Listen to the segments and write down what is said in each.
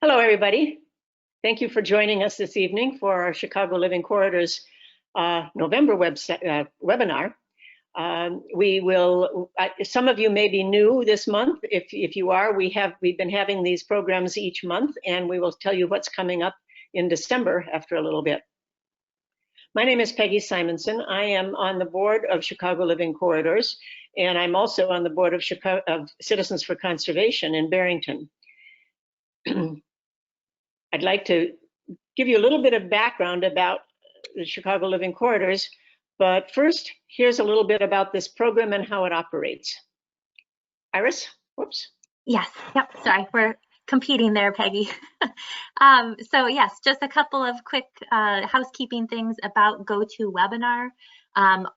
Hello, everybody. Thank you for joining us this evening for our Chicago Living Corridors November webinar. Some of you may be new this month. If you are, we've been having these programs each month, and we will tell you what's coming up in December after a little bit. My name is Peggy Simonson. I am on the board of Chicago Living Corridors, and I'm also on the board of Citizens for Conservation in Barrington. I'd like to give you a little bit of background about the Chicago Living Corridors, but first, here's a little bit about this program and how it operates. Iris, whoops. Yes, yep, sorry, we're competing there, Peggy. So yes, just a couple of quick housekeeping things about GoToWebinar.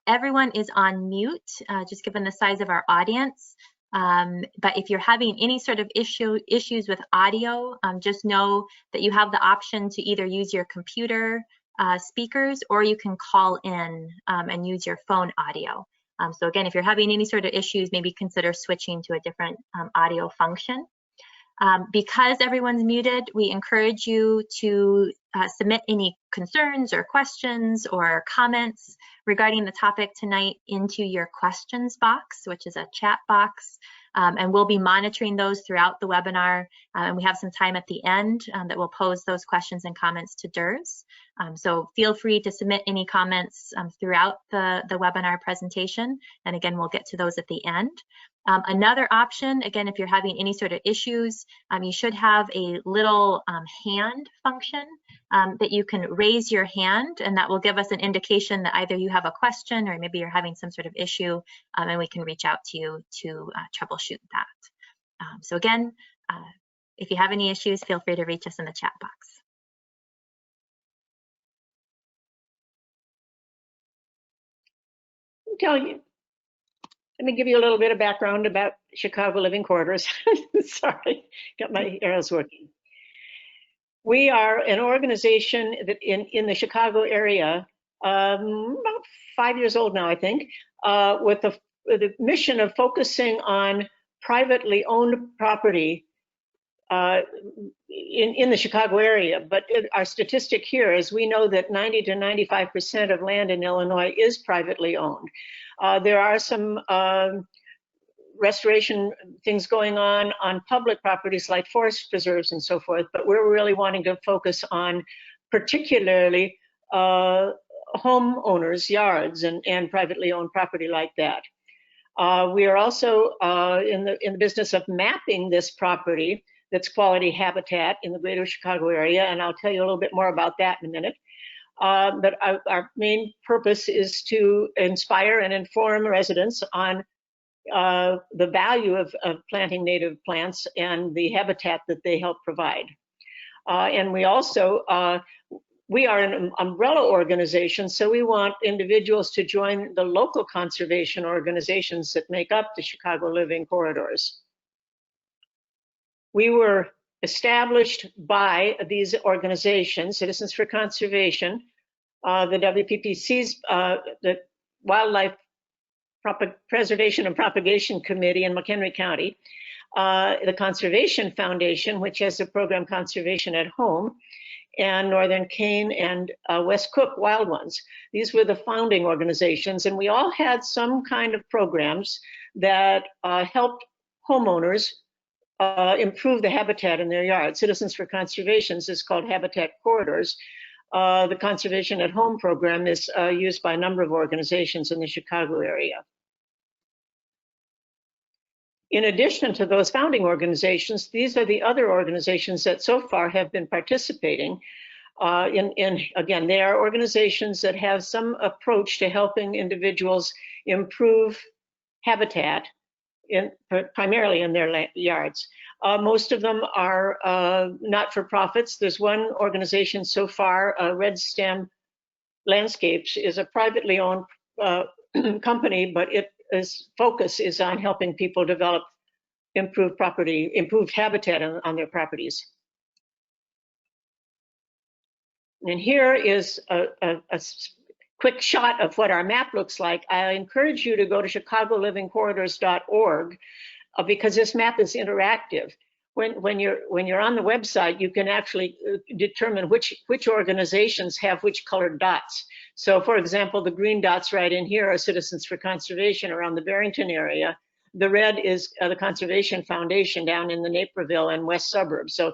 Everyone is on mute, just given the size of our audience. But if you're having any sort of issues with audio, just know that you have the option to either use your computer speakers, or you can call in and use your phone audio. So again, if you're having any sort of issues, maybe consider switching to a different audio function. Because everyone's muted, we encourage you to submit any concerns or questions or comments regarding the topic tonight into your questions box, which is a chat box, and we'll be monitoring those throughout the webinar, and we have some time at the end that we'll pose those questions and comments to DERS. So feel free to submit any comments throughout the webinar presentation, and again, we'll get to those at the end. Another option, again, if you're having any sort of issues, you should have a little hand function that you can raise your hand, and that will give us an indication that either you have a question or maybe you're having some sort of issue, and we can reach out to you to troubleshoot that. So again, if you have any issues, feel free to reach us in the chat box. Let me give you a little bit of background about Chicago Living Corridors. Sorry, got my arrows working. We are an organization that in the Chicago area, about 5 years old now, I think, with the mission of focusing on privately owned property in the Chicago area. But our statistic here is we know that 90 to 95% of land in Illinois is privately owned. There are some restoration things going on public properties like forest preserves and so forth, but we're really wanting to focus on particularly homeowners' yards and privately owned property like that. We are also in the business of mapping this property that's quality habitat in the greater Chicago area, and I'll tell you a little bit more about that in a minute. But our main purpose is to inspire and inform residents on the value of planting native plants and the habitat that they help provide. And we also, we are an umbrella organization, so we want individuals to join the local conservation organizations that make up the Chicago Living Corridors. We were established by these organizations, Citizens for Conservation, the WPPC's, the Wildlife Preservation and Propagation Committee in McHenry County, the Conservation Foundation, which has the program Conservation at Home, and Northern Kane and West Cook Wild Ones. These were the founding organizations, and we all had some kind of programs that helped homeowners improve the habitat in their yards. Citizens for Conservations is called Habitat Corridors. The Conservation at Home program is used by a number of organizations in the Chicago area. In addition to those founding organizations, these are the other organizations that so far have been participating. Again, they are organizations that have some approach to helping individuals improve habitat, primarily in their yards. Most of them are not-for-profits. There's one organization so far, Red Stem Landscapes, is a privately owned company, but its focus is on helping people develop improved habitat on their properties. And here is a quick shot of what our map looks like. I encourage you to go to chicagolivingcorridors.org because this map is interactive. when you're on the website, you can actually determine which organizations have which colored dots. So, for example, the green dots right in here are Citizens for Conservation around the Barrington area. The red is the Conservation Foundation down in the Naperville and west suburbs. So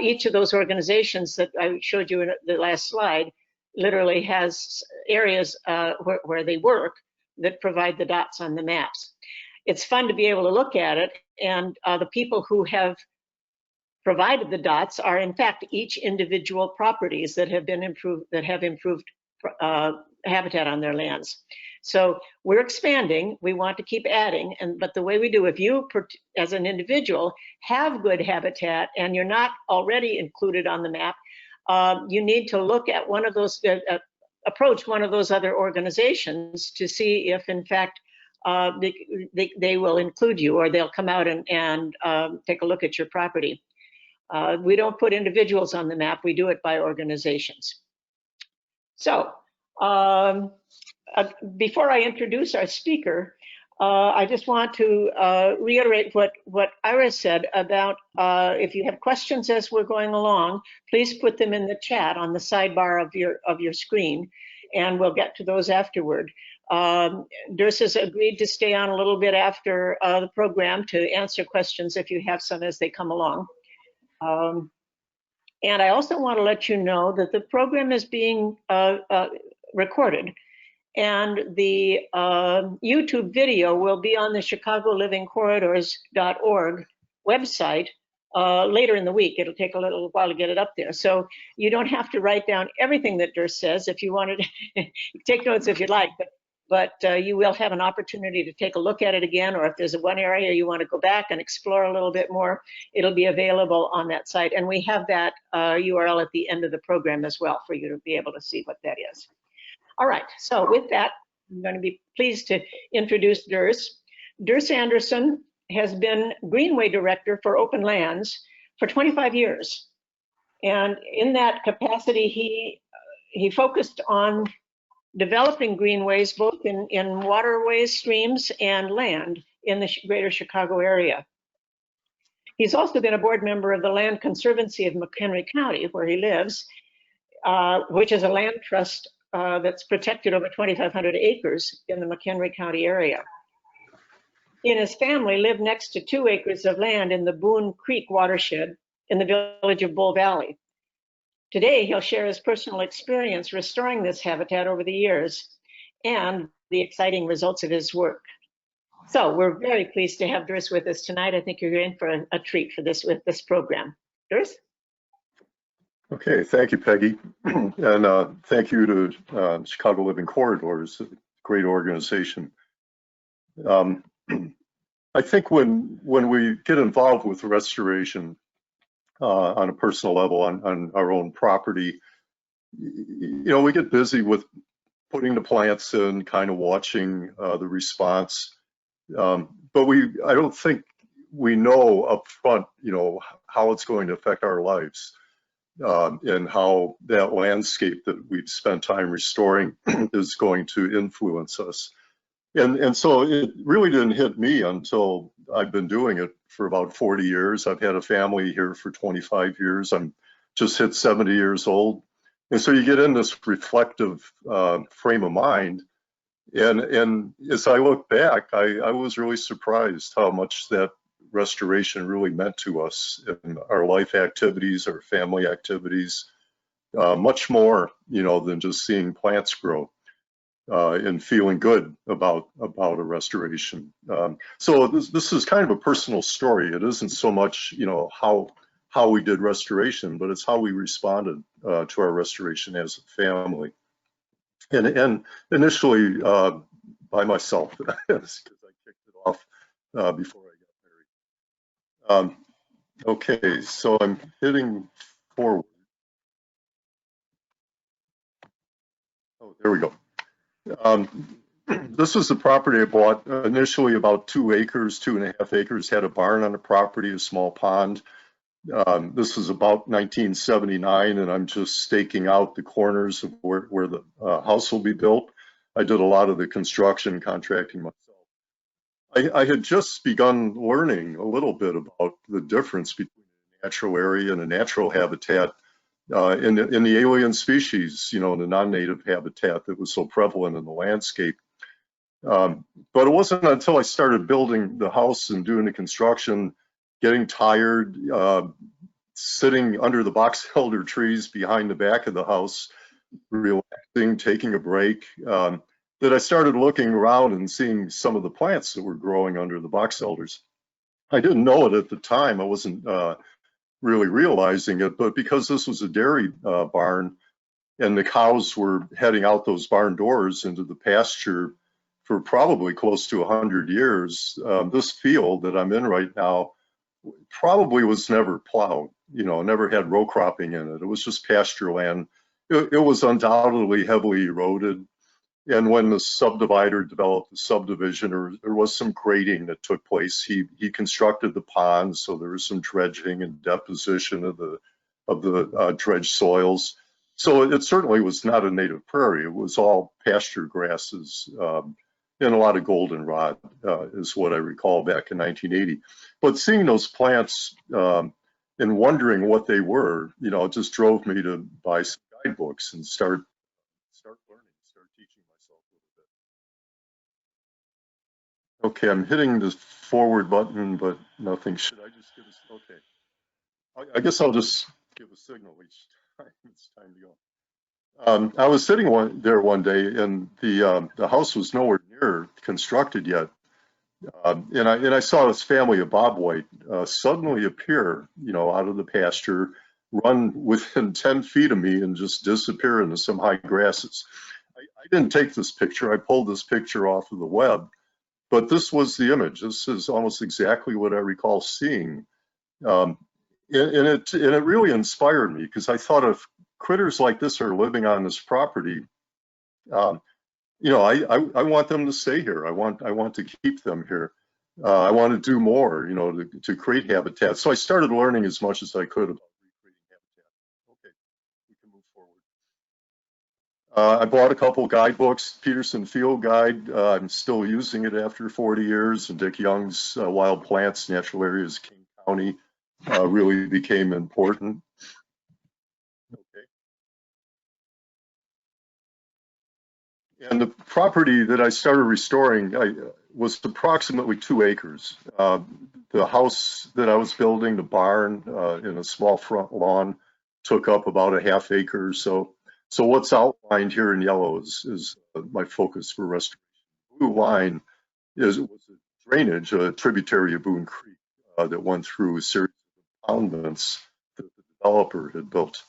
each of those organizations that I showed you in the last slide literally has areas where they work that provide the dots on the maps. It's fun to be able to look at it, and the people who have provided the dots are in fact each individual properties that have been improved, that have improved habitat on their lands. So we're expanding, we want to keep adding, but the way we do, if you as an individual have good habitat and you're not already included on the map, you need to look at one of those, approach one of those other organizations to see if in fact they will include you, or they'll come out and take a look at your property. We don't put individuals on the map, we do it by organizations. So before I introduce our speaker, I just want to reiterate what Ira said about if you have questions as we're going along, please put them in the chat on the sidebar of your screen, and we'll get to those afterward. Durs has agreed to stay on a little bit after the program to answer questions if you have some as they come along. And I also want to let you know that the program is being recorded, and the YouTube video will be on the ChicagoLivingCorridors.org website later in the week. It'll take a little while to get it up there. So you don't have to write down everything that Durs says. If you wanted to take notes if you'd like, but you will have an opportunity to take a look at it again, or if there's one area you want to go back and explore a little bit more, it'll be available on that site. And we have that URL at the end of the program as well for you to be able to see what that is. All right, so with that, I'm going to be pleased to introduce Durs. Durs Anderson has been Greenway Director for Openlands for 25 years. And in that capacity, he focused on developing greenways both in waterways, streams, and land in the greater Chicago area. He's also been a board member of the Land Conservancy of McHenry County, where he lives, which is a land trust that's protected over 2,500 acres in the McHenry County area. He and his family live next to 2 acres of land in the Boone Creek watershed in the village of Bull Valley. Today, he'll share his personal experience restoring this habitat over the years and the exciting results of his work. So we're very pleased to have Durs with us tonight. I think you're in for a treat for this with this program. Durs? Okay, thank you, Peggy. And thank you to Chicago Living Corridors, a great organization. I think when we get involved with restoration on a personal level on our own property, you know, we get busy with putting the plants in, kind of watching the response. But I don't think we know up front, you know, how it's going to affect our lives. And how that landscape that we've spent time restoring is going to influence us. And so it really didn't hit me until I've been doing it for about 40 years. I've had a family here for 25 years. I'm just hit 70 years old. And so you get in this reflective frame of mind. And as I look back, I was really surprised how much that restoration really meant to us in our life activities, our family activities, much more, you know, than just seeing plants grow and feeling good about a restoration. So this is kind of a personal story. It isn't so much, you know, how we did restoration, but it's how we responded to our restoration as a family. And initially by myself, because I kicked it off before I got married. Okay, so I'm hitting forward. Oh, there we go. This is the property I bought initially, about 2 acres, 2.5 acres, had a barn on the property, a small pond. This is about 1979, and I'm just staking out the corners of where the house will be built. I did a lot of the construction contracting myself. I had just begun learning a little bit about the difference between a natural area and a natural habitat in the alien species, you know, the non-native habitat that was so prevalent in the landscape. But it wasn't until I started building the house and doing the construction, getting tired, sitting under the box elder trees behind the back of the house, relaxing, taking a break, that I started looking around and seeing some of the plants that were growing under the box elders. I didn't know it at the time. I wasn't really realizing it, but because this was a dairy barn and the cows were heading out those barn doors into the pasture for probably close to 100 years, this field that I'm in right now probably was never plowed, you know, never had row cropping in it. It was just pasture land. It was undoubtedly heavily eroded. And when the subdivider developed the subdivision, or there was some grading that took place, he constructed the ponds, so there was some dredging and deposition of the dredged soils. So it certainly was not a native prairie. It was all pasture grasses and a lot of goldenrod is what I recall back in 1980. But seeing those plants and wondering what they were, you know, it just drove me to buy some guidebooks and start learning, start teaching myself a little bit. Okay, I'm hitting the forward button, but nothing. Should I just give us, okay. I guess I'll just give a signal each time it's time to go. I was sitting there one day, and the house was nowhere near constructed yet. And I saw this family of bobwhite suddenly appear, you know, out of the pasture, run within 10 feet of me and just disappear into some high grasses. I didn't take this picture. I pulled this picture off of the web, but this was the image. This is almost exactly what I recall seeing. And it really inspired me, because I thought if critters like this are living on this property, you know, I want them to stay here. I want to keep them here. I want to do more, you know, to create habitat. So I started learning as much as I could about recreating habitat. Okay, we can move forward. I bought a couple guidebooks, Peterson Field Guide. I'm still using it after 40 years. And Dick Young's Wild Plants, Natural Areas, King County really became important. Okay. And the property that I started restoring was approximately 2 acres. The house that I was building, the barn in a small front lawn, took up about a ½ acre. So what's outlined here in yellow is my focus for restoration. Blue line was a drainage, a tributary of Boone Creek that went through a series of impoundments that the developer had built.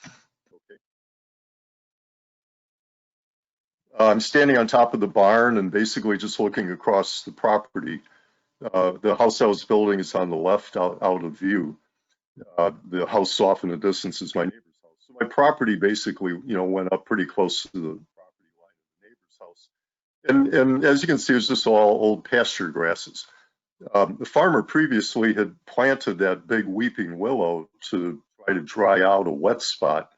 I'm standing on top of the barn and basically just looking across the property. The house I was building is on the left, out of view. The house off in the distance is my neighbor's house. So my property basically, you know, went up pretty close to the property line of the neighbor's house. And as you can see, it's just all old pasture grasses. The farmer previously had planted that big weeping willow to try to dry out a wet spot.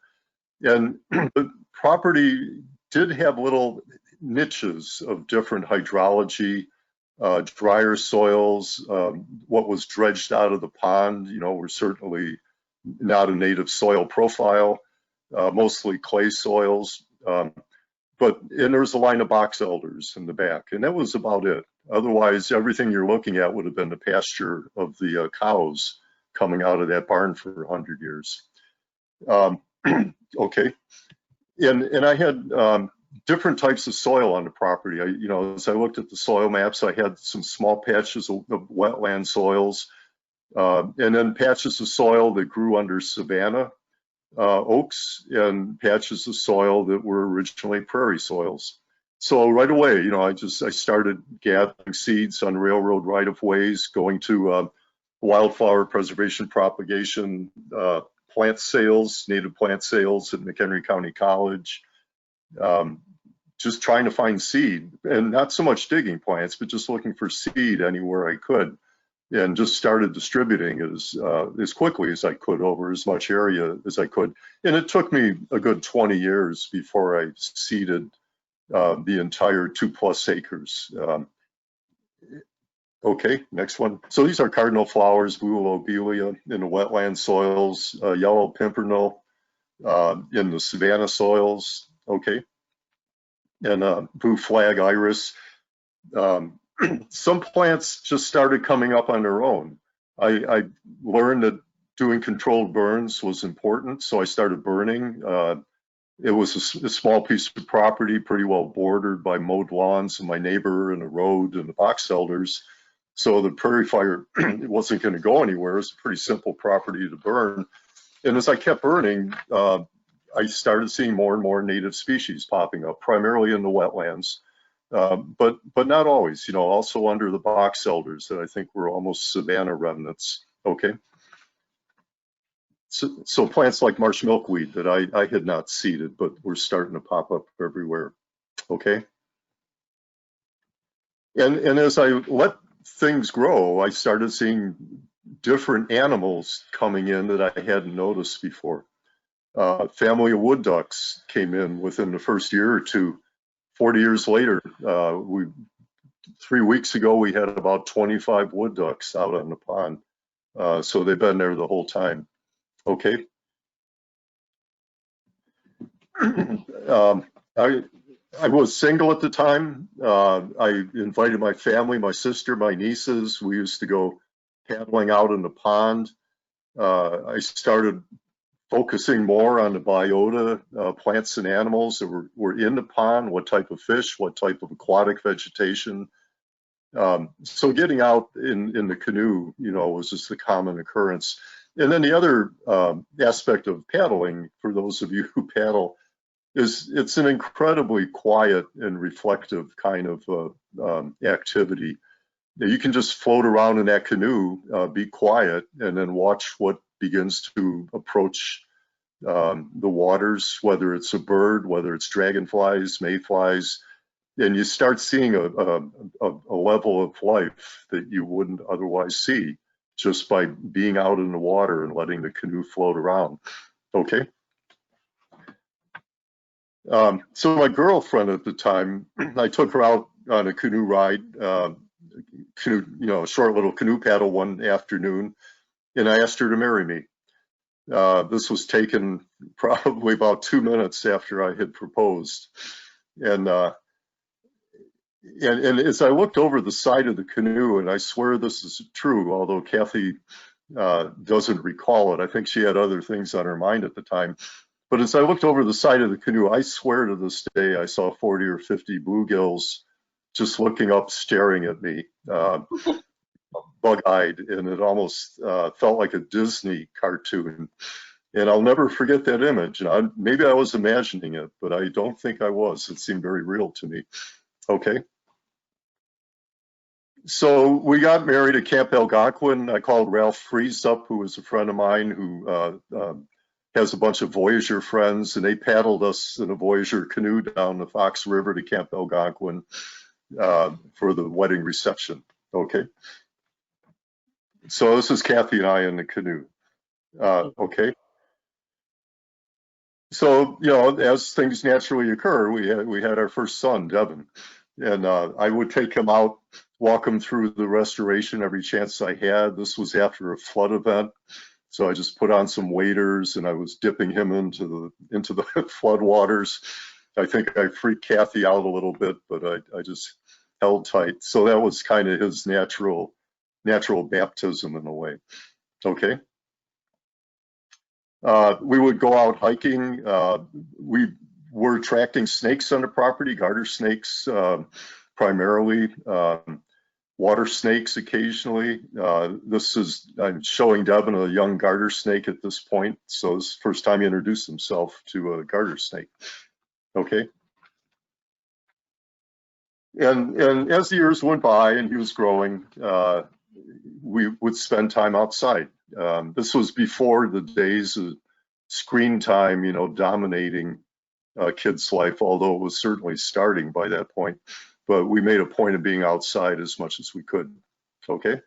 And the property did have little niches of different hydrology, drier soils. What was dredged out of the pond, you know, were certainly not a native soil profile, mostly clay soils. And there's a line of box elders in the back, and that was about it. Otherwise, everything you're looking at would have been the pasture of the cows coming out of that barn for 100 years. Okay. And I had different types of soil on the property. You know, as I looked at the soil maps, I had some small patches of wetland soils, and then patches of soil that grew under savanna oaks, and patches of soil that were originally prairie soils. So right away, you know, I started gathering seeds on railroad right-of-ways, going to wildflower preservation propagation plant sales, native plant sales at McHenry County College, just trying to find seed, and not so much digging plants, but just looking for seed anywhere I could, and just started distributing as quickly as I could over as much area as I could. And it took me a good 20 years before I seeded the entire 2+ acres. Okay, next one. So these are cardinal flowers, blue lobelia in the wetland soils, yellow pimpernel in the savanna soils. Okay, and blue flag iris. Some plants just started coming up on their own. I learned that doing controlled burns was important, so I started burning. It was a small piece of property, pretty well bordered by mowed lawns and my neighbor and a road and the box elders. So the prairie fire it wasn't going to go anywhere. It was a pretty simple property to burn. And as I kept burning, I started seeing more and more native species popping up, primarily in the wetlands, but not always. You know, also under the box elders that I think were almost savanna remnants. Okay. So plants like marsh milkweed that I had not seeded, but were starting to pop up everywhere. Okay. And as I let things grow, I started seeing different animals coming in that I hadn't noticed before. Family of wood ducks came in within the first year or two. 40 years later, 3 weeks ago, we had about 25 wood ducks out on the pond. So they've been there the whole time. Okay. I was single at the time. I invited my family, my sister, my nieces. We used to go paddling out in the pond. I started focusing more on the biota, plants and animals that were in the pond, what type of fish, what type of aquatic vegetation. So getting out in the canoe, you know, was just a common occurrence. And then the other aspect of paddling, for those of you who paddle, is it's an incredibly quiet and reflective kind of activity. You can just float around in that canoe, be quiet, and then watch what begins to approach the waters, whether it's a bird, whether it's dragonflies, mayflies, and you start seeing a level of life that you wouldn't otherwise see just by being out in the water and letting the canoe float around. Okay. So my girlfriend at the time, I took her out on a canoe ride, canoe, you know, a short little canoe paddle one afternoon, and I asked her to marry me. This was taken probably about 2 minutes after I had proposed. And as I looked over the side of the canoe, and I swear this is true, although Kathy doesn't recall it, I think she had other things on her mind at the time. But as I looked over the side of the canoe, I swear to this day, I saw 40 or 50 bluegills just looking up, staring at me, bug-eyed, and it almost felt like a Disney cartoon. And I'll never forget that image. And maybe I was imagining it, but I don't think I was. It seemed very real to me. Okay. So we got married at Camp Algonquin. I called Ralph Fries up, who was a friend of mine who has a bunch of Voyager friends, and they paddled us in a Voyager canoe down the Fox River to Camp Algonquin for the wedding reception. Okay. So this is Kathy and I in the canoe. Okay. So, you know, as things naturally occur, we had our first son, Devin, and I would take him out, walk him through the restoration every chance I had. This was after a flood event. So I just put on some waders and I was dipping him into the flood waters. I think I freaked Kathy out a little bit, but I just held tight. So that was kind of his natural baptism in a way. Okay. We would go out hiking. We were attracting snakes on the property, garter snakes primarily. Water snakes occasionally. I'm showing Devin a young garter snake at this point. So this is the first time he introduced himself to a garter snake. Okay. And as the years went by and he was growing, we would spend time outside. This was before the days of screen time, you know, dominating a kid's life, although it was certainly starting by that point. But we made a point of being outside as much as we could. Okay.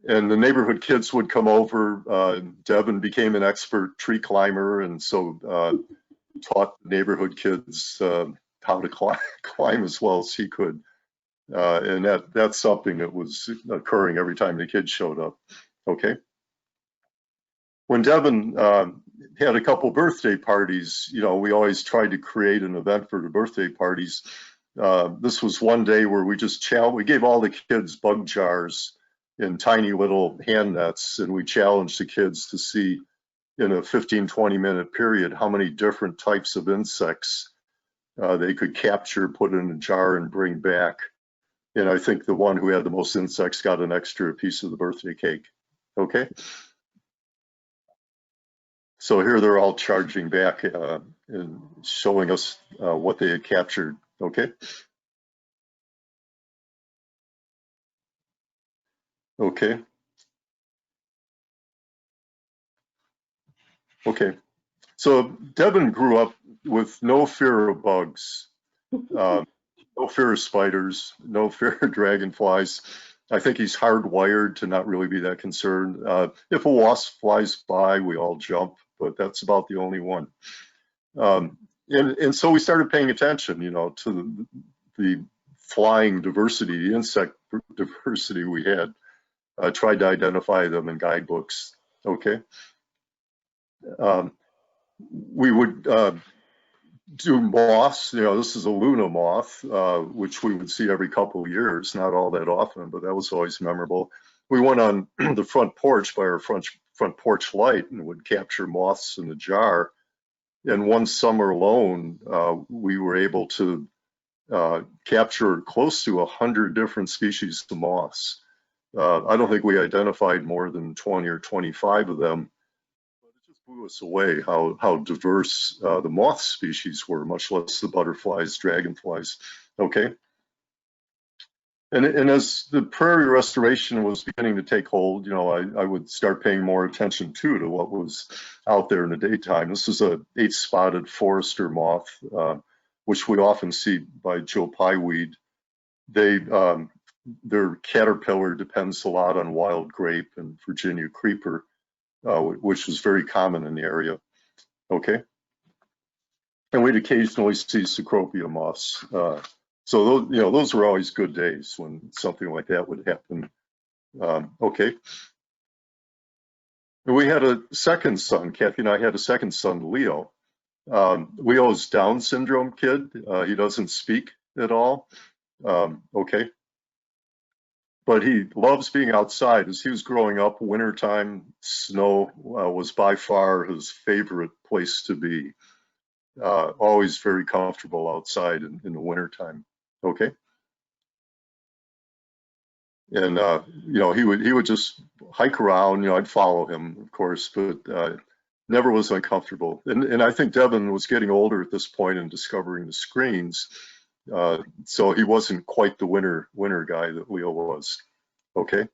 And the neighborhood kids would come over. Devin became an expert tree climber, and so taught the neighborhood kids how to climb as well as he could. And that's something that was occurring every time the kids showed up. Okay. When Devin had a couple birthday parties, you know, we always tried to create an event for the birthday parties. This was one day where we gave all the kids bug jars in tiny little hand nets, and we challenged the kids to see in a 15-20 minute period how many different types of insects they could capture, put in a jar, and bring back. And I think the one who had the most insects got an extra piece of the birthday cake. Okay. So here they're all charging back and showing us what they had captured. Okay. Okay. Okay. So Devin grew up with no fear of bugs, no fear of spiders, no fear of dragonflies. I think he's hardwired to not really be that concerned. If a wasp flies by, we all jump, but that's about the only one. And so we started paying attention, you know, to the flying diversity, the insect diversity we had. Tried to identify them in guidebooks. Okay. We would do moths. You know, this is a Luna moth, which we would see every couple of years, not all that often, but that was always memorable. We went on the front porch by our front porch light and would capture moths in a jar. And one summer alone, we were able to capture close to 100 different species of moths. I don't think we identified more than 20 or 25 of them. It just blew us away how diverse the moth species were, much less the butterflies, dragonflies. Okay. And as the prairie restoration was beginning to take hold, you know, I would start paying more attention too to what was out there in the daytime. This is a 8-spotted forester moth, which we often see by Joe Pyeweed. Their caterpillar depends a lot on wild grape and Virginia creeper, which is very common in the area. Okay. And we'd occasionally see Cecropia moths. So those, you know, those were always good days when something like that would happen. Okay. And we had a second son. Kathy and I had a second son, Leo. Leo's Down syndrome kid. He doesn't speak at all. Okay. But he loves being outside. As he was growing up, wintertime, snow was by far his favorite place to be. Always very comfortable outside in the wintertime. Okay. And you know, he would just hike around. You know, I'd follow him, of course, but never was uncomfortable. And I think Devin was getting older at this point and discovering the screens, so he wasn't quite the winter guy that Leo was. Okay.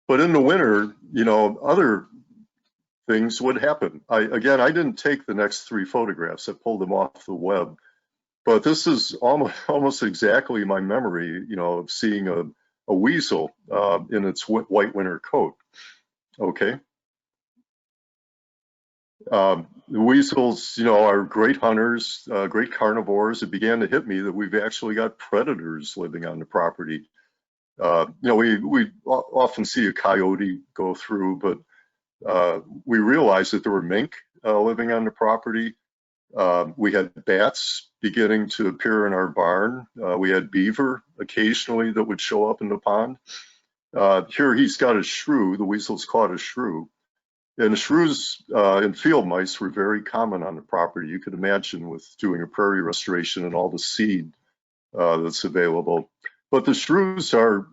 But in the winter, you know, other things would happen. Again, I didn't take the next 3 photographs. I pulled them off the web. But this is almost exactly my memory, you know, of seeing a weasel in its white winter coat. Okay. The weasels, you know, are great hunters, great carnivores. It began to hit me that we've actually got predators living on the property. You know, we often see a coyote go through, but we realized that there were mink living on the property. We had bats beginning to appear in our barn. We had beaver occasionally that would show up in the pond. Here he's got a shrew. The weasel's caught a shrew. And the shrews and field mice were very common on the property. You could imagine with doing a prairie restoration and all the seed that's available. But the shrews are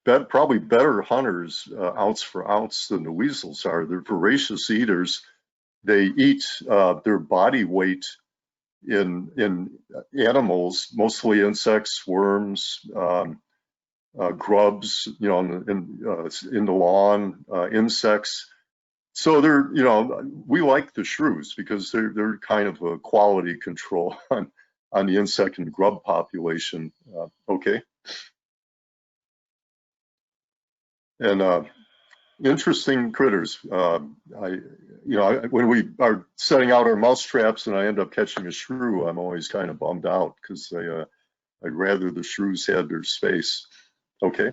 probably better hunters ounce for ounce than the weasels are. They're voracious eaters. They eat their body weight in animals, mostly insects, worms, grubs, you know, in the lawn, insects. So they're, you know, we like the shrews because they're kind of a quality control on the insect and grub population. Okay. And interesting critters. When we are setting out our mouse traps and I end up catching a shrew, I'm always kind of bummed out because I'd rather the shrews had their space. Okay.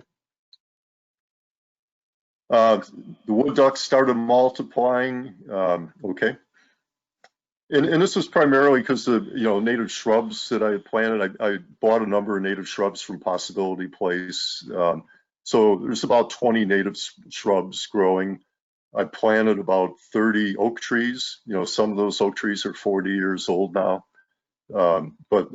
The wood ducks started multiplying. Okay. And this was primarily because the native shrubs that I had planted. I bought a number of native shrubs from Possibility Place. So there's about 20 native shrubs growing. I planted about 30 oak trees. Some of those oak trees are 40 years old now. But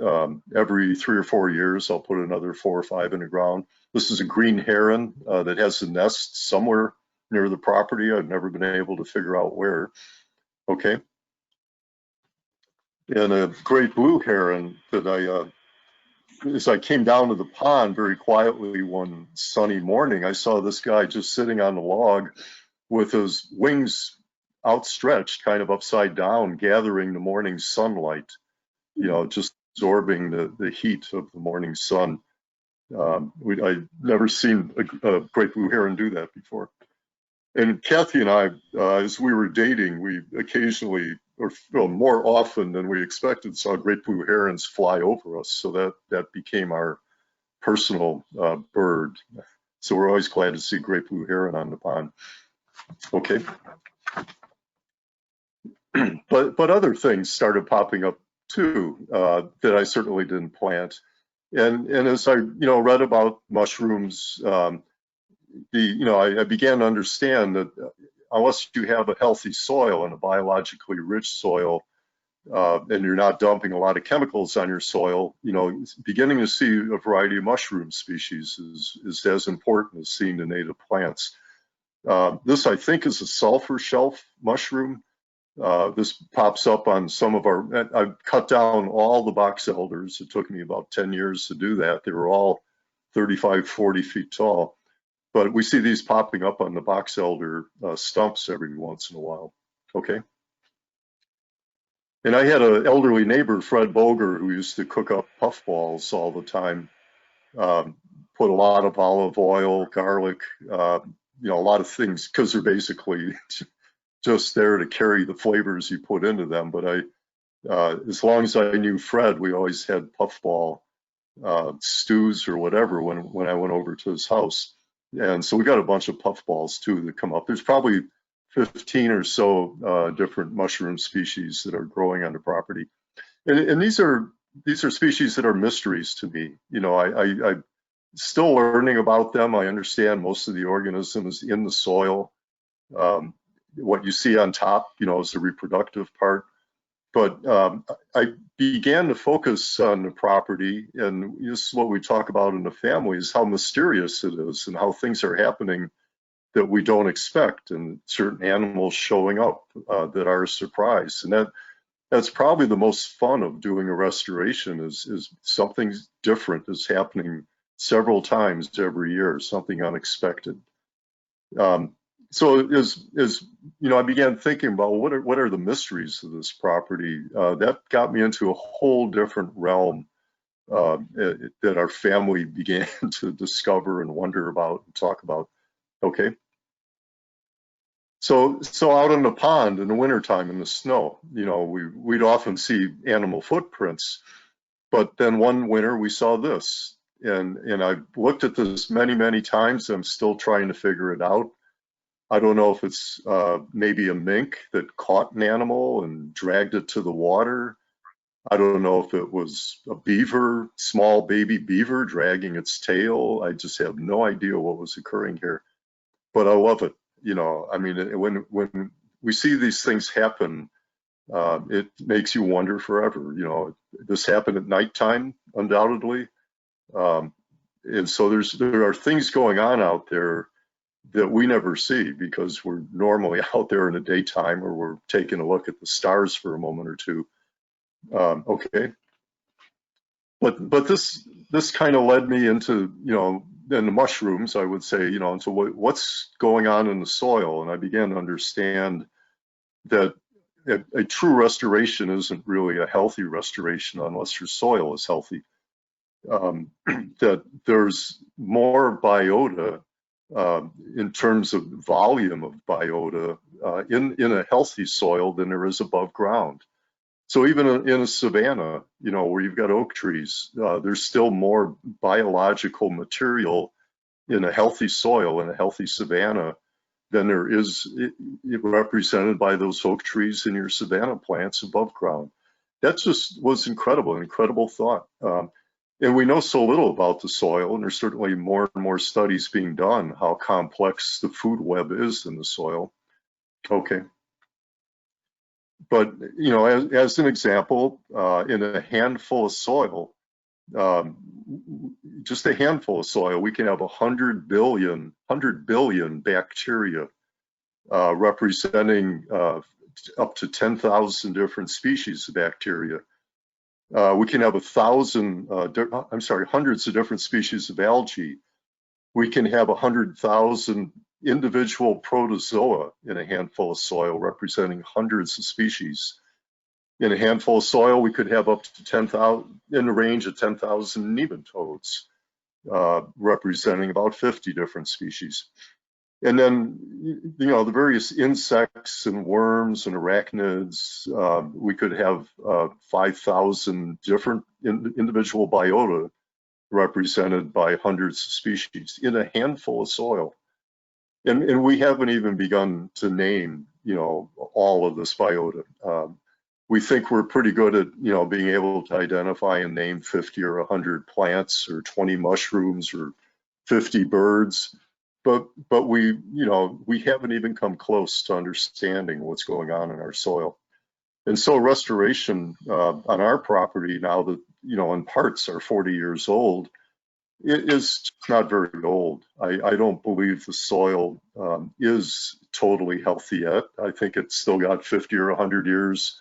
every 3 or 4 years, I'll put another 4 or 5 in the ground. This is a green heron that has a nest somewhere near the property. I've never been able to figure out where. Okay. And a great blue heron that as I came down to the pond very quietly one sunny morning, I saw this guy just sitting on the log with his wings outstretched, kind of upside down, gathering the morning sunlight, just absorbing the heat of the morning sun. I'd never seen a great blue heron do that before. And Kathy and I, as we were dating, we occasionally, or more often than we expected, saw great blue herons fly over us. So that became our personal bird. So we're always glad to see great blue heron on the pond. Okay. But other things started popping up too that I certainly didn't plant. And as I read about mushrooms, I began to understand that unless you have a healthy soil and a biologically rich soil, and you're not dumping a lot of chemicals on your soil, beginning to see a variety of mushroom species is as important as seeing the native plants. This, I think, is a sulfur shelf mushroom. This pops up on some of I've cut down all the box elders. It took me about 10 years to do that. They were all 35, 40 feet tall. But we see these popping up on the box elder stumps every once in a while. Okay. And I had an elderly neighbor, Fred Boger, who used to cook up puffballs all the time. Put a lot of olive oil, garlic, a lot of things, because they're basically just there to carry the flavors you put into them. But as long as I knew Fred, we always had puffball stews or whatever when I went over to his house. And so we got a bunch of puffballs too that come up. There's probably 15 or so different mushroom species that are growing on the property. And these are species that are mysteries to me. I'm still learning about them. I understand most of the organisms in the soil. What you see on top, is the reproductive part. But I began to focus on the property, and this is what we talk about in the family, is how mysterious it is and how things are happening that we don't expect, and certain animals showing up that are a surprise. And that's probably the most fun of doing a restoration is something different is happening several times every year, something unexpected. So I began thinking about what are the mysteries of this property. That got me into a whole different realm that our family began to discover and wonder about and talk about. Okay. So out on the pond in the wintertime in the snow, we'd often see animal footprints. But then one winter we saw this, and I've looked at this many times. I'm still trying to figure it out. I don't know if it's maybe a mink that caught an animal and dragged it to the water. I don't know if it was a beaver, small baby beaver dragging its tail. I just have no idea what was occurring here, but I love it. When we see these things happen, it makes you wonder forever. This happened at nighttime, undoubtedly. And so there are things going on out there that we never see because we're normally out there in the daytime, or we're taking a look at the stars for a moment or two. Okay, but this kind of led me into in the mushrooms, I would say, into what's going on in the soil, and I began to understand that a true restoration isn't really a healthy restoration unless your soil is healthy. That there's more biota in terms of volume of biota in a healthy soil than there is above ground. So even in a savanna, you know, where you've got oak trees, there's still more biological material in a healthy soil, in a healthy savanna, than there is represented by those oak trees in your savanna plants above ground. That just was incredible, an incredible thought. And we know so little about the soil, and there's certainly more and more studies being done how complex the food web is in the soil. Okay. But, you know, as an example, in a handful of soil, just a handful of soil, we can have 100 billion bacteria representing up to 10,000 different species of bacteria. We can have hundreds of different species of algae. We can have 100,000 individual protozoa in a handful of soil representing hundreds of species. In a handful of soil, we could have up to 10,000, in the range of 10,000 nematodes, representing about 50 different species. And then, you know, the various insects and worms and arachnids, we could have 5,000 different individual biota represented by hundreds of species in a handful of soil. And we haven't even begun to name, you know, all of this biota. We think we're pretty good at, you know, being able to identify and name 50 or 100 plants or 20 mushrooms or 50 birds. But we, you know, we haven't even come close to understanding what's going on in our soil. And so restoration on our property, now that, you know, in parts are 40 years old, it is not very old. I don't believe the soil is totally healthy yet. I think it's still got 50 or 100 years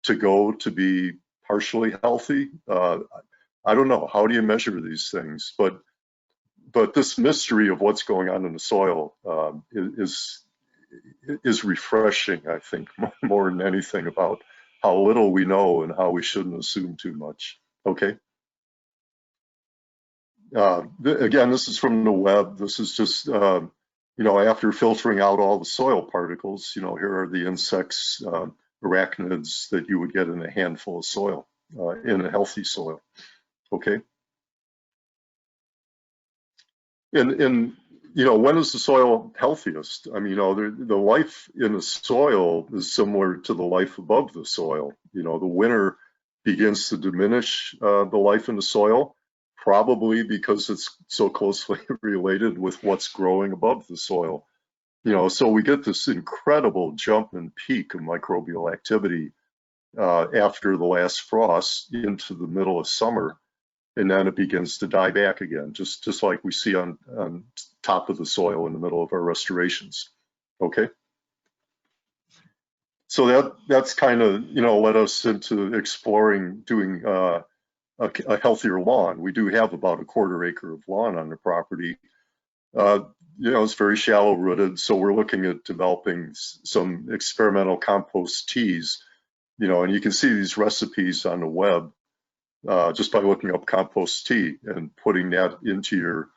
to go to be partially healthy. I don't know, how do you measure these things? But this mystery of what's going on in the soil is refreshing, I think, more than anything, about how little we know and how we shouldn't assume too much. Okay. Again, this is from the web. This is just, you know, after filtering out all the soil particles, you know, here are the insects, arachnids that you would get in a handful of soil, in a healthy soil. Okay. And you know, when is the soil healthiest? I mean, you know, the life in the soil is similar to the life above the soil. You know, the winter begins to diminish the life in the soil, probably because it's so closely related with what's growing above the soil. You know, so we get this incredible jump and peak of microbial activity after the last frost into the middle of summer. And then it begins to die back again, just like we see on top of the soil in the middle of our restorations. Okay. So that's kind of, you know, led us into exploring doing a healthier lawn. We do have about a 1/4 acre of lawn on the property. You know, it's very shallow rooted, so we're looking at developing some experimental compost teas. You know, and you can see these recipes on the web. Just by looking up compost tea and putting that into your,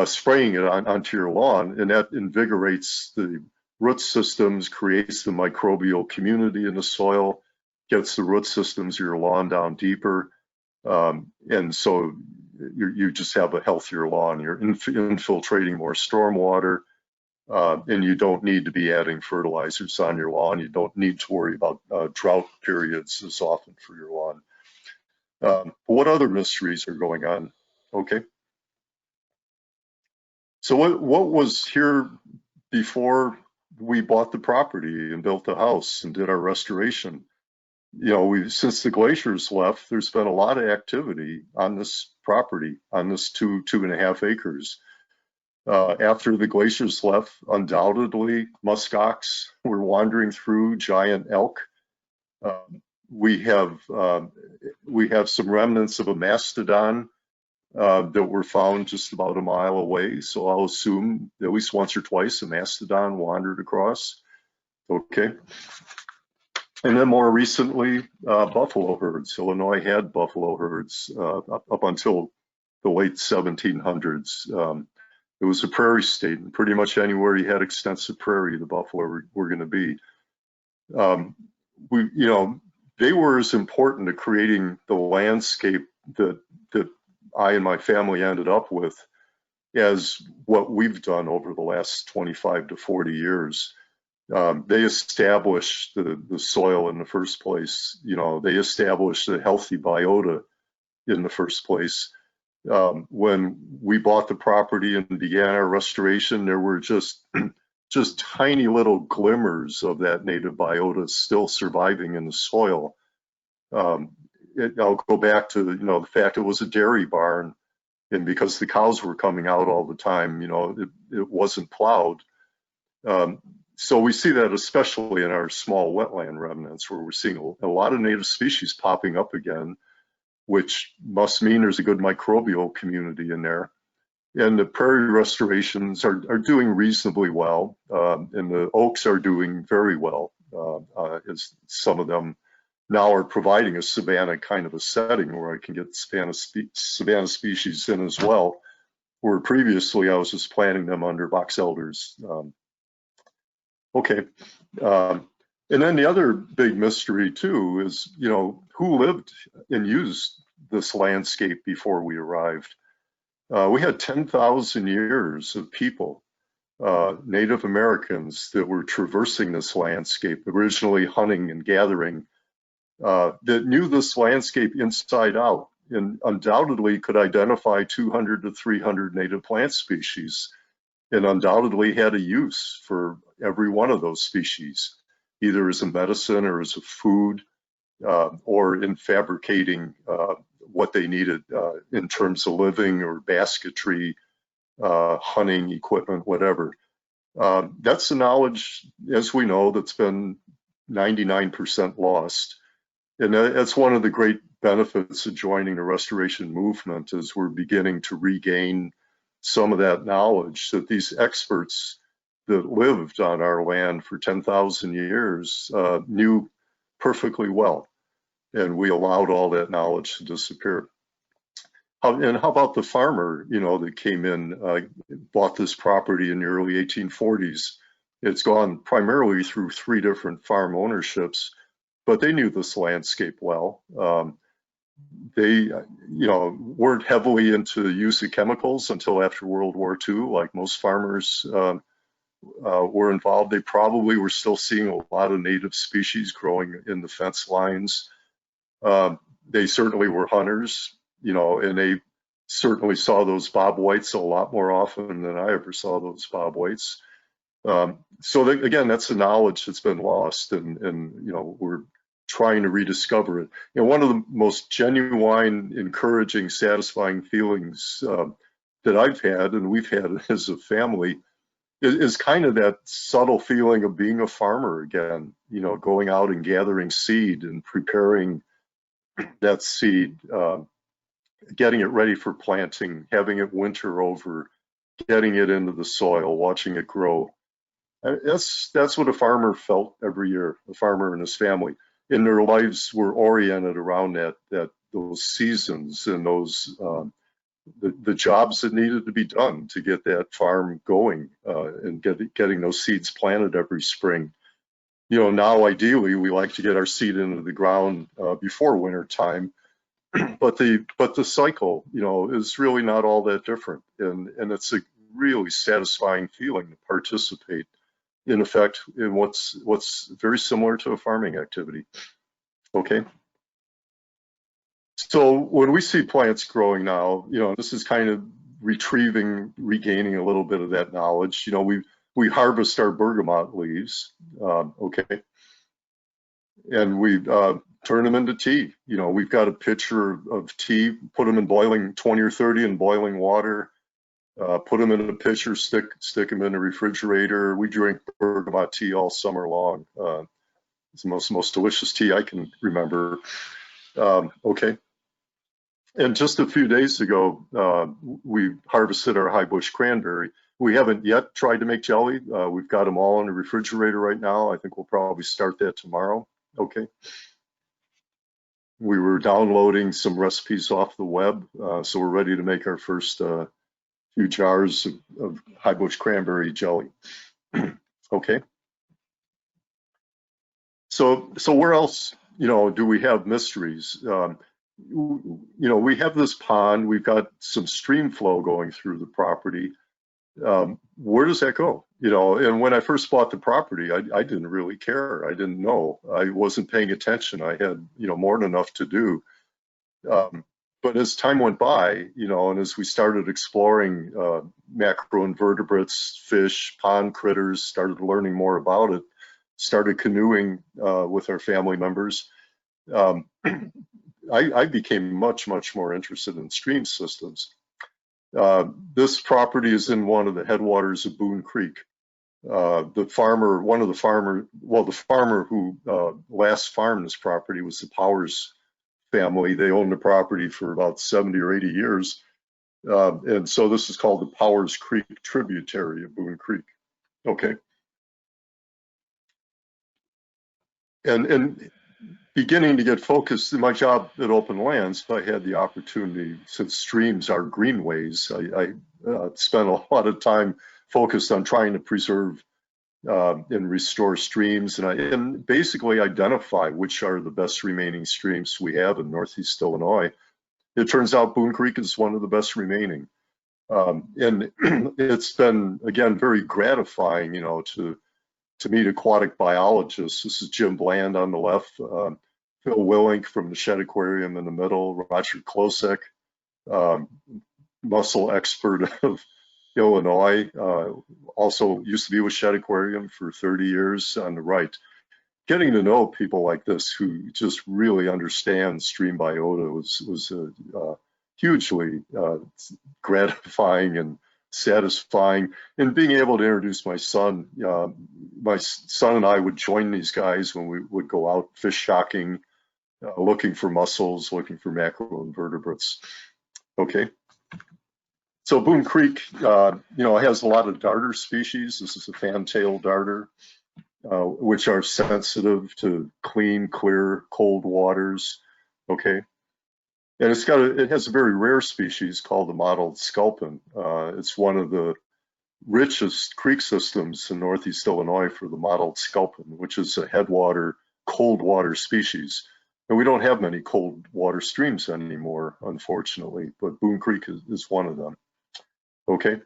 spraying it onto your lawn, and that invigorates the root systems, creates the microbial community in the soil, gets the root systems of your lawn down deeper, and so you just have a healthier lawn. You're infiltrating more stormwater, and you don't need to be adding fertilizers on your lawn. You don't need to worry about drought periods as often for your lawn. What other mysteries are going on? Okay. So what was here before we bought the property and built the house and did our restoration? You know, since the glaciers left, there's been a lot of activity on this property, on this 2.5 acres. After the glaciers left, undoubtedly muskox were wandering through, giant elk. We have some remnants of a mastodon that were found just about a mile away. So I'll assume at least once or twice a mastodon wandered across. Okay. And then more recently, buffalo herds. Illinois had buffalo herds up until the late 1700s. It was a prairie state, and pretty much anywhere you had extensive prairie, the buffalo were going to be. You know, they were as important to creating the landscape that I and my family ended up with as what we've done over the last 25 to 40 years. They established the soil in the first place. You know, they established a healthy biota in the first place. When we bought the property and began our restoration, there were just tiny little glimmers of that native biota still surviving in the soil. I'll go back to, you know, the fact it was a dairy barn, and because the cows were coming out all the time, you know, it wasn't plowed. So we see that especially in our small wetland remnants, where we're seeing a lot of native species popping up again, which must mean there's a good microbial community in there. And the prairie restorations are doing reasonably well, and the oaks are doing very well, as some of them now are providing a savanna kind of a setting where I can get savanna species in as well, where previously I was just planting them under box elders. Okay, and then the other big mystery too is, you know, who lived and used this landscape before we arrived. We had 10,000 years of people, Native Americans, that were traversing this landscape, originally hunting and gathering, that knew this landscape inside out, and undoubtedly could identify 200 to 300 native plant species, and undoubtedly had a use for every one of those species, either as a medicine or as a food, or in fabricating what they needed in terms of living or basketry, hunting equipment, whatever. That's the knowledge, as we know, that's been 99% lost. And that's one of the great benefits of joining the restoration movement, is we're beginning to regain some of that knowledge that these experts that lived on our land for 10,000 years knew perfectly well. And we allowed all that knowledge to disappear. And how about the farmer, you know, that came in, bought this property in the early 1840s? It's gone primarily through 3 different farm ownerships, but they knew this landscape well. They, you know, weren't heavily into the use of chemicals until after World War II, like most farmers were involved. They probably were still seeing a lot of native species growing in the fence lines. They certainly were hunters, you know, and they certainly saw those bobwhites a lot more often than I ever saw those bobwhites. So again, that's the knowledge that's been lost, and you know, we're trying to rediscover it. And one of the most genuine, encouraging, satisfying feelings that I've had, and we've had as a family, is kind of that subtle feeling of being a farmer again, you know, going out and gathering seed and preparing that seed, getting it ready for planting, having it winter over, getting it into the soil, watching it grow. That's what a farmer felt every year, a farmer and his family. And their lives were oriented around those seasons and those the jobs that needed to be done to get that farm going, and getting those seeds planted every spring. You know, now ideally we like to get our seed into the ground before winter time, but the cycle, you know, is really not all that different, and it's a really satisfying feeling to participate, in effect, in what's very similar to a farming activity. Okay. So when we see plants growing now, you know, this is kind of regaining a little bit of that knowledge. You know, we harvest our bergamot leaves, okay, and we turn them into tea. You know, we've got a pitcher of tea, put them in 20 or 30 in boiling water, put them in a pitcher, stick them in the refrigerator. We drink bergamot tea all summer long. It's the most delicious tea I can remember. Okay. And just a few days ago, we harvested our high bush cranberry. We haven't yet tried to make jelly. We've got them all in the refrigerator right now. I think we'll probably start that tomorrow. Okay. We were downloading some recipes off the web, so we're ready to make our first few jars of high bush cranberry jelly. Okay. So where else you know, do we have mysteries? You know, we have this pond, we've got some stream flow going through the property. Where does that go? You know, and when I first bought the property, I didn't really care. I didn't know. I wasn't paying attention. I had, you know, more than enough to do. But as time went by, you know, and as we started exploring macroinvertebrates, fish, pond critters, started learning more about it, started canoeing with our family members, I became much more interested in stream systems. This property is in one of the headwaters of Boone Creek. The farmer who last farmed this property was the Powers family. They owned the property for about 70 or 80 years. And so this is called the Powers Creek tributary of Boone Creek. Okay. And beginning to get focused in my job at Openlands, I had the opportunity, since streams are greenways, I spent a lot of time focused on trying to preserve and restore streams and basically identify which are the best remaining streams we have in Northeast Illinois. It turns out Boone Creek is one of the best remaining. And it's been, again, very gratifying, you know, to meet aquatic biologists. This is Jim Bland on the left, Phil Willink from the Shed Aquarium in the middle, Roger Klosek, mussel expert of Illinois, also used to be with Shed Aquarium for 30 years on the right. Getting to know people like this who just really understand stream biota was hugely gratifying and satisfying. And being able to introduce my son and I would join these guys when we would go out fish shocking, looking for mussels, looking for macroinvertebrates. Okay. So Boone Creek, you know, has a lot of darter species. This is a fantail darter, which are sensitive to clean, clear, cold waters. Okay. And it has a very rare species called the mottled sculpin. It's one of the richest creek systems in Northeast Illinois for the mottled sculpin, which is a headwater, cold water species. And we don't have many cold water streams anymore, unfortunately, but Boone Creek is one of them. Okay.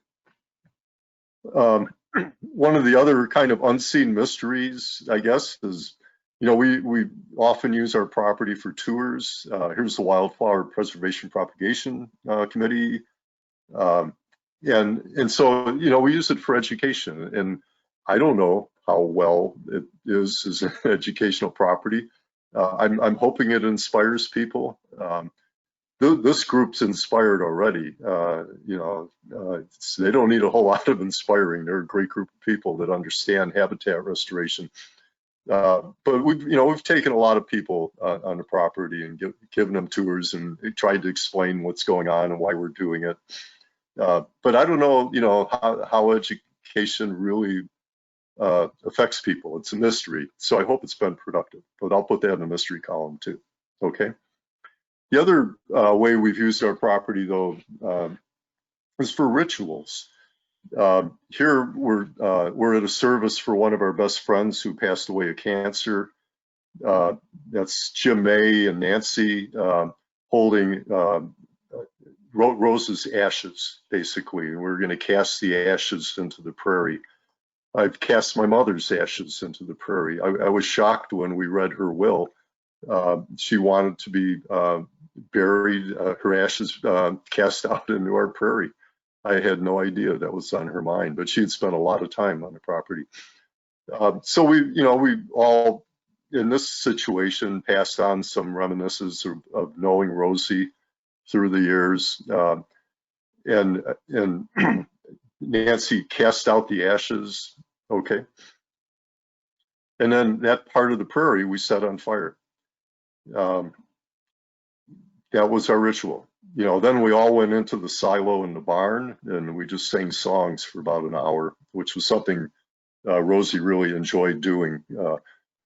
One of the other kind of unseen mysteries, I guess, is, you know, we often use our property for tours. Here's the Wildflower Preservation Propagation Committee. And so, you know, we use it for education. And I don't know how well it is as an educational property. I'm hoping it inspires people. This group's inspired already. You know, they don't need a whole lot of inspiring. They're a great group of people that understand habitat restoration. But we've taken a lot of people on the property and given them tours and tried to explain what's going on and why we're doing it. But I don't know, you know, how education really affects people. It's a mystery. So I hope it's been productive, but I'll put that in the mystery column too. Okay. The other way we've used our property, though, is for rituals. Here we're at a service for one of our best friends who passed away of cancer. That's Jim May and Nancy holding Rose's ashes, basically. And we're going to cast the ashes into the prairie. I've cast my mother's ashes into the prairie. I was shocked when we read her will. She wanted to be buried, her ashes cast out into our prairie. I had no idea that was on her mind, but she had spent a lot of time on the property. So we all, in this situation, passed on some reminiscences of knowing Rosie through the years. And Nancy cast out the ashes, okay? And then that part of the prairie we set on fire. That was our ritual. You know, then we all went into the silo in the barn and we just sang songs for about an hour, which was something Rosie really enjoyed doing.